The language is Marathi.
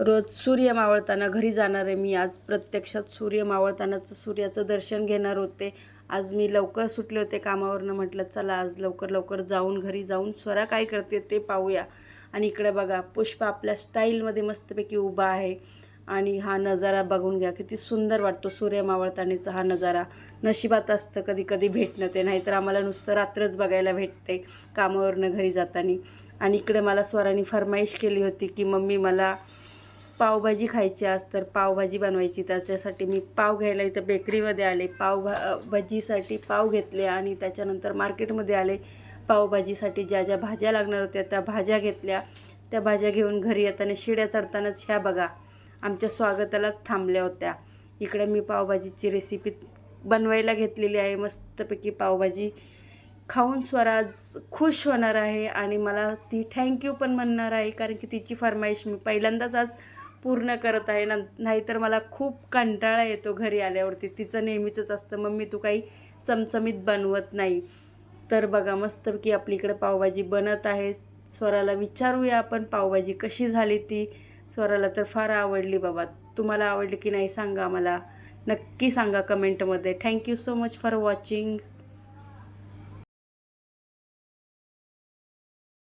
रोज सूर्य मावळताना घरी जाणार आहे मी. आज प्रत्यक्षात सूर्य मावळतानाचं सूर्याचं दर्शन घेणार होते. आज मी लवकर सुटले होते कामावरनं. म्हटलं चला आज लवकर लवकर जाऊन घरी जाऊन स्वरा काय करते ते पाहूया. आणि इकडे बघा पुष्पा आपल्या स्टाईलमध्ये मस्तपैकी उभा आहे आणि हा नजारा बघून घ्या, किती सुंदर वाटतो सूर्य मावळतानाचा हा नजारा. नशिबात असतं कधी कधी भेटणं ते, नाहीतर आम्हाला नुसतं रात्रच बघायला भेटते कामावरनं घरी जाताना. आणि इकडे मला स्वराने फरमाईश केली होती की मम्मी मला पावभाजी खायची आज, तर पावभाजी बनवायची. त्याच्यासाठी मी पाव घ्यायला इथं बेकरीमध्ये आले. भाजीसाठी पाव घेतले आणि त्याच्यानंतर मार्केटमध्ये आले. पावभाजीसाठी ज्या ज्या भाज्या लागणार होत्या त्या भाज्या घेतल्या. त्या भाज्या घेऊन घरी येताना शिड्या चढतानाच ह्या बघा आमच्या स्वागतालाच थांबल्या होत्या. इकडे मी पावभाजीची रेसिपी बनवायला घेतलेली आहे. मस्तपैकी पावभाजी खाऊन स्वराज खुश होणार आहे आणि मला ती थँक्यू पण म्हणणार आहे, कारण की तिची फरमाईश मी पहिल्यांदाच आज पूर्ण करत आहे. नाहीतर मला खूप कंटाळा येतो घरी आल्यावरती. तिचं नेहमीचंच असतं, मम्मी तू काही चमचमीत बनवत नाही. तर बघा मस्तपैकी आपली इकडे पावभाजी बनत आहे. स्वराला विचारूया आपण पावभाजी कशी झाली ती. स्वराला तर फार आवडली बाबा. तुम्हाला आवडली की नाही सांगा मला, नक्की सांगा कमेंटमध्ये. Thank you so much for watching.